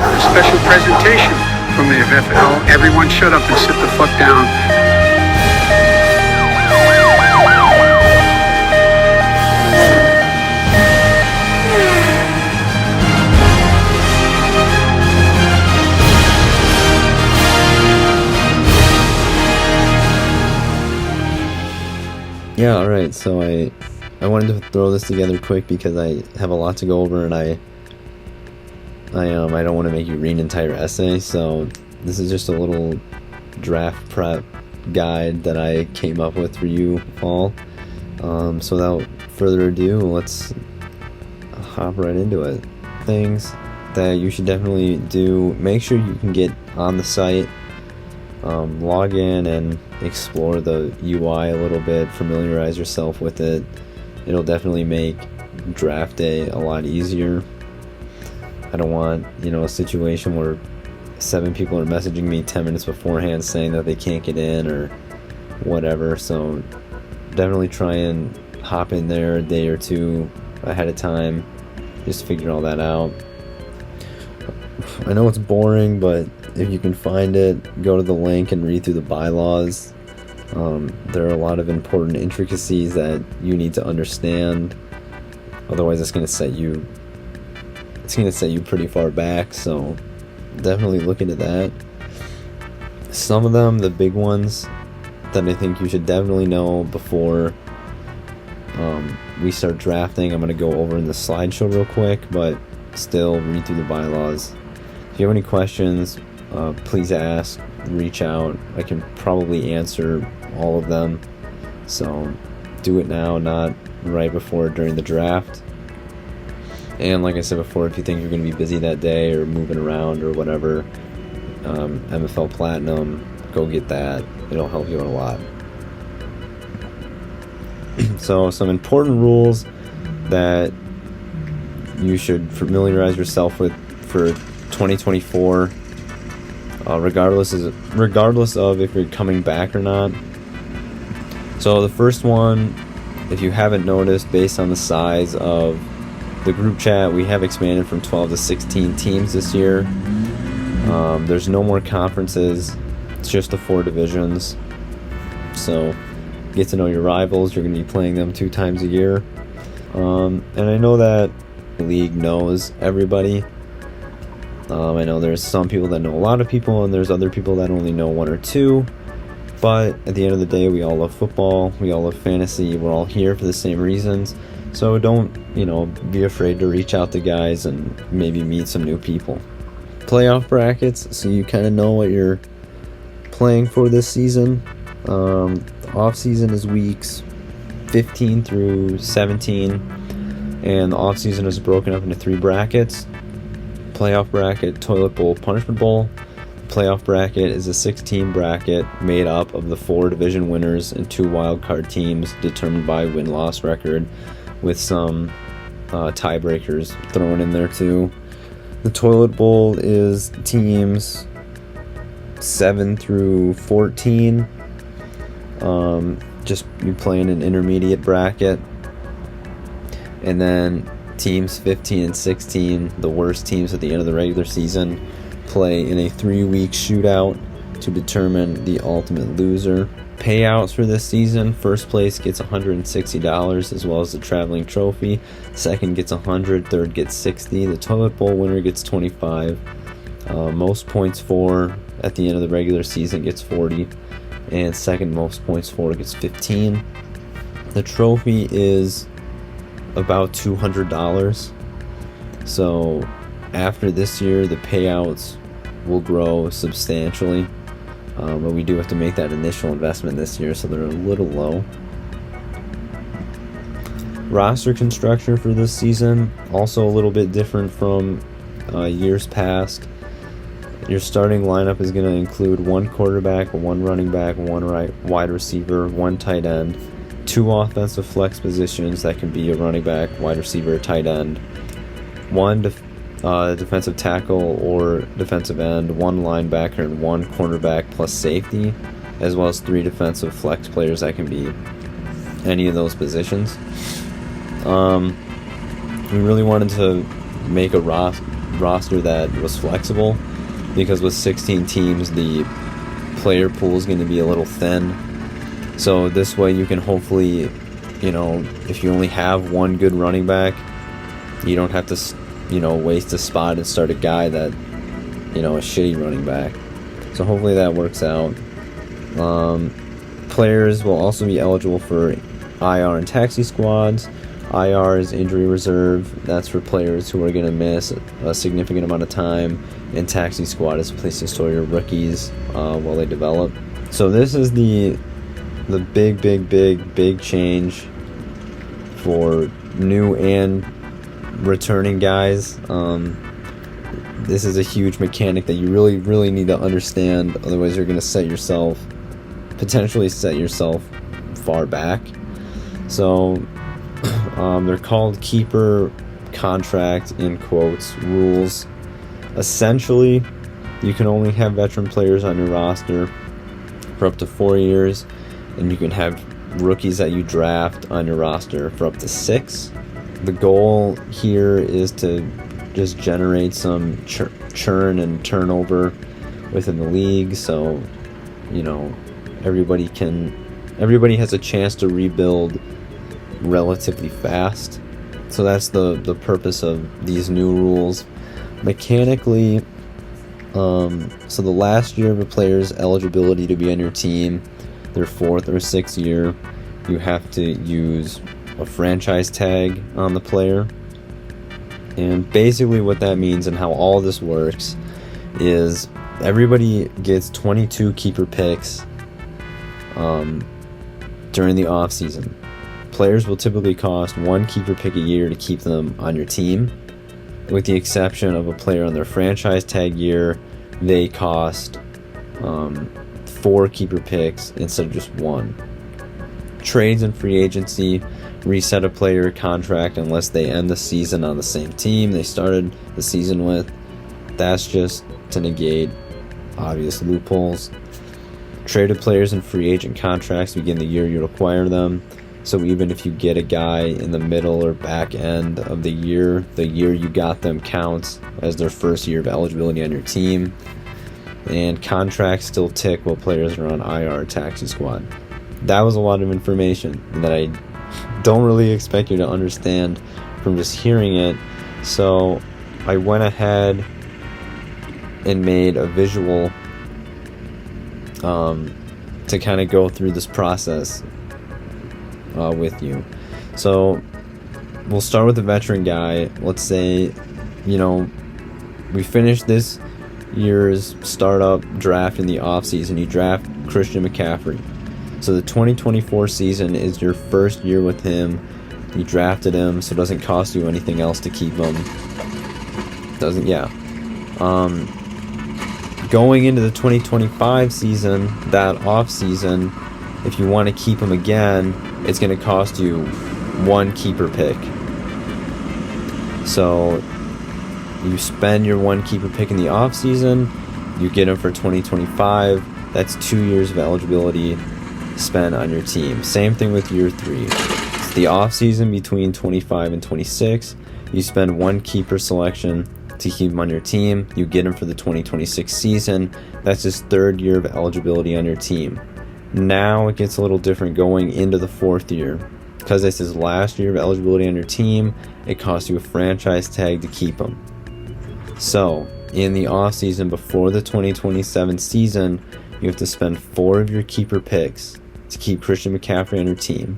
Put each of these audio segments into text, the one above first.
A special presentation from the FFL. Everyone shut up and sit the fuck down. Yeah, alright, so I wanted to throw this together quick because I have a lot to go over, and I don't want to make you read an entire essay, so this is just a little draft prep guide that I came up with for you all. So without further ado, let's hop right into it. Things that you should definitely do: make sure you can get on the site, log in and explore the UI a little bit, familiarize yourself with it. It'll definitely make draft day a lot easier. I don't want, a situation where 7 people are messaging me 10 minutes beforehand saying that they can't get in or whatever, so definitely try and hop in there a day or two ahead of time, just figure all that out. I know it's boring, but if you can find it, go to the link and read through the bylaws. There are a lot of important intricacies that you need to understand. Otherwise, it's going to set you pretty far back. So definitely look into that. Some of them, the big ones that I think you should definitely know before we start drafting, I'm going to go over in the slideshow real quick, but still read through the bylaws. If you have any questions, please ask, reach out. I can probably answer all of them, so do it now, not right before or during the draft. And like I said before, if you think you're going to be busy that day or moving around or whatever, MFL Platinum, go get that. It'll help you out a lot. So some important rules that you should familiarize yourself with for 2024, regardless of if you're coming back or not. So the first one, if you haven't noticed, based on the size of the group chat, we have expanded from 12 to 16 teams this year. There's no more conferences. It's just the 4 divisions. So get to know your rivals. You're going to be playing them 2 times a year. And I know that the league knows everybody. I know there's some people that know a lot of people, and there's other people that only know 1 or 2. But at the end of the day, we all love football. We all love fantasy. We're all here for the same reasons. So don't, be afraid to reach out to guys and maybe meet some new people. Playoff brackets, so you kind of know what you're playing for this season. Off season is weeks 15 through 17, and the off season is broken up into 3 brackets. Playoff bracket, toilet bowl, punishment bowl. Playoff bracket is a 6-team bracket made up of the 4 division winners and 2 wild card teams determined by win-loss record, with some tiebreakers thrown in there too. The toilet bowl is teams 7 through 14. Just you playing an intermediate bracket. And then teams 15 and 16, the worst teams at the end of the regular season, play in a 3-week shootout to determine the ultimate loser. Payouts for this season: first place gets $160 as well as the traveling trophy. Second gets $100, third gets $60. The toilet bowl winner gets $25. Most points for at the end of the regular season gets $40, and second most points for gets $15. The trophy is about $200. So after this year, the payouts will grow substantially. But we do have to make that initial investment this year, so they're a little low. Roster construction for this season, also a little bit different from years past. Your starting lineup is going to include 1 quarterback, 1 running back, 1 wide receiver, 1 tight end, 2 offensive flex positions that can be a running back, wide receiver, tight end, 1 defensive tackle or defensive end, 1 linebacker, and 1 cornerback plus safety, as well as 3 defensive flex players that can be any of those positions. We really wanted to make roster that was flexible, because with 16 teams, the player pool is going to be a little thin. So this way you can hopefully, if you only have one good running back, you don't have to, waste a spot and start a guy that, a shitty running back. So hopefully that works out. Players will also be eligible for IR and taxi squads. IR is injury reserve. That's for players who are going to miss a significant amount of time. And taxi squad is a place to store your rookies while they develop. So this is the big change for new and returning guys. This is a huge mechanic that you really need to understand. Otherwise, you're going to potentially set yourself far back. So they're called keeper contract in quotes rules. Essentially, you can only have veteran players on your roster for up to 4 years, and you can have rookies that you draft on your roster for up to 6. The goal here is to just generate some churn and turnover within the league, so everybody has a chance to rebuild relatively fast. So that's the purpose of these new rules. Mechanically, so the last year of a player's eligibility to be on your team, their 4th or 6th year, you have to use a franchise tag on the player. And basically what that means and how all this works is everybody gets 22 keeper picks during the off season. Players will typically cost 1 keeper pick a year to keep them on your team. With the exception of a player on their franchise tag year, they cost 4 keeper picks instead of just 1. Trades and free agency reset a player contract unless they end the season on the same team they started the season with. That's just to negate obvious loopholes. Traded players and free agent contracts begin the year you acquire them. So even if you get a guy in the middle or back end of the year you got them counts as their first year of eligibility on your team. And contracts still tick while players are on IR taxi squad. That was a lot of information that I don't really expect you to understand from just hearing it. So I went ahead and made a visual to kind of go through this process with you. So we'll start with the veteran guy. Let's say, we finished this year's startup draft in the offseason. You draft Christian McCaffrey. So the 2024 season is your first year with him. You drafted him, so it doesn't cost you anything else to keep him. Going into the 2025 season, that off season, if you want to keep him again, it's going to cost you 1 keeper pick. So you spend your 1 keeper pick in the off season, you get him for 2025. That's 2 years of eligibility spent on your team. Same thing with year 3. It's the off season between 25 and 26. You spend 1 keeper selection to keep him on your team. You get him for the 2026 season. That's his 3rd year of eligibility on your team. Now it gets a little different going into the 4th year. Because it's his last year of eligibility on your team, it costs you a franchise tag to keep him. So, in the offseason before the 2027 season, you have to spend 4 of your keeper picks to keep Christian McCaffrey on your team.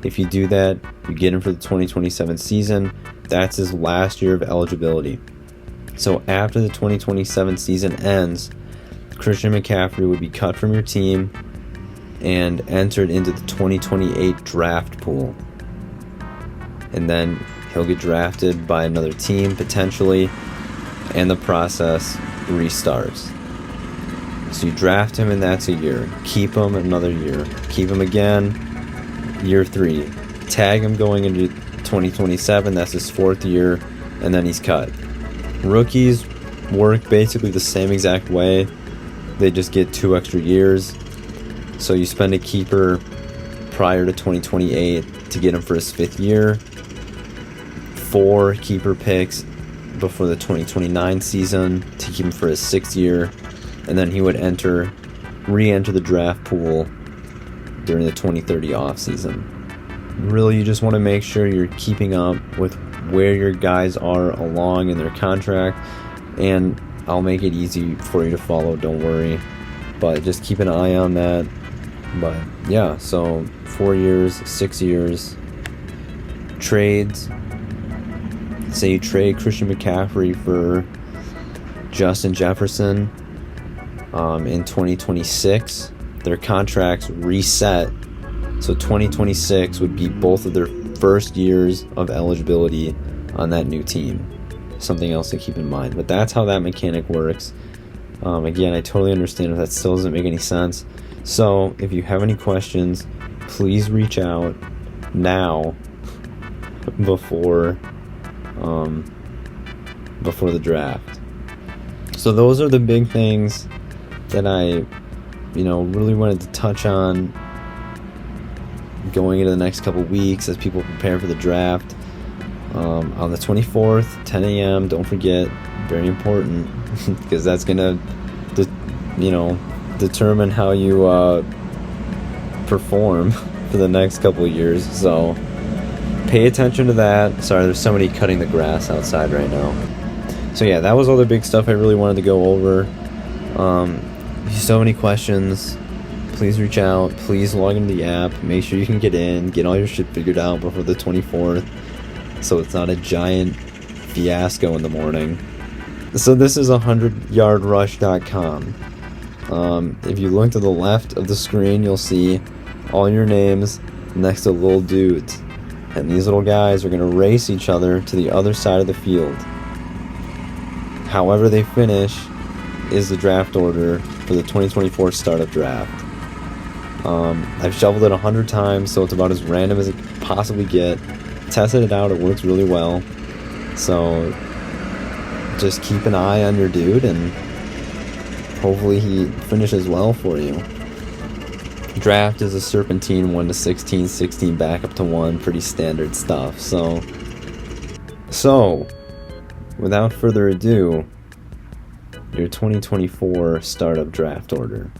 If you do that, you get him for the 2027 season. That's his last year of eligibility. So after the 2027 season ends, Christian McCaffrey would be cut from your team and entered into the 2028 draft pool. And then he'll get drafted by another team potentially, and the process restarts. So you draft him and that's a year. Keep him another year. Keep him again, year 3. Tag him going into 2027, that's his 4th year, and then he's cut. Rookies work basically the same exact way. They just get 2 extra years. So you spend a keeper prior to 2028 to get him for his 5th year. 4 keeper picks before the 2029 season to keep him for his 6th year, and then he would re-enter the draft pool during the 2030 offseason. Really, you just want to make sure you're keeping up with where your guys are along in their contract, and I'll make it easy for you to follow, don't worry, but just keep an eye on that. But yeah, so 4 years, 6 years, trades. Say you trade Christian McCaffrey for Justin Jefferson in 2026. Their contracts reset, so 2026 would be both of their first years of eligibility on that new team. Something else to keep in mind, but that's how that mechanic works. Again, I totally understand if that still doesn't make any sense. So if you have any questions, please reach out now before the draft. So those are the big things that I really wanted to touch on going into the next couple weeks as people prepare for the draft. On the 24th, 10 a.m., don't forget, very important, because that's going to determine how you perform for the next couple of years. So pay attention to that. Sorry, there's somebody cutting the grass outside right now. So yeah, that was all the big stuff I really wanted to go over. If you still have any questions, please reach out. Please log into the app. Make sure you can get in, get all your shit figured out before the 24th, so it's not a giant fiasco in the morning. So this is 100yardrush.com. If you look to the left of the screen, you'll see all your names next to little dudes. And these little guys are going to race each other to the other side of the field. However they finish is the draft order for the 2024 startup draft. I've shoveled it 100 times, so it's about as random as it can possibly get. Tested it out, it works really well. So just keep an eye on your dude, and hopefully he finishes well for you. Draft is a serpentine 1 to 16, 16 back up to 1, pretty standard stuff. So without further ado, your 2024 startup draft order.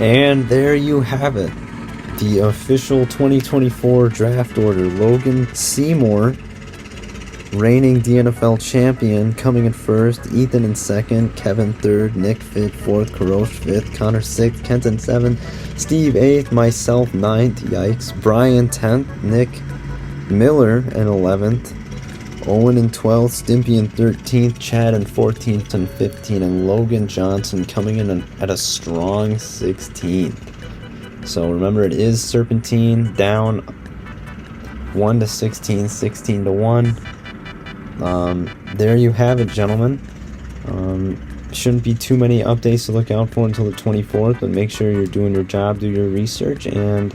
And there you have it. The official 2024 draft order. Logan Seymour, reigning DNFL champion, coming in first. Ethan in second. Kevin third. Nick fifth. Fourth. Karosh fifth. Connor sixth. Kenton seventh. Steve eighth. Myself ninth. Yikes. Brian 10th. Nick Miller in 11th, Owen in 12th, Stimpy in 13th, Chad in 14th and 15th, and Logan Johnson coming in at a strong 16th. So remember, it is Serpentine down 1 to 16, 16 to 1. There you have it, gentlemen. Shouldn't be too many updates to look out for until the 24th, but make sure you're doing your job, do your research, and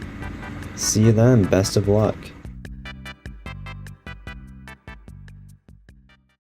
see you then. Best of luck.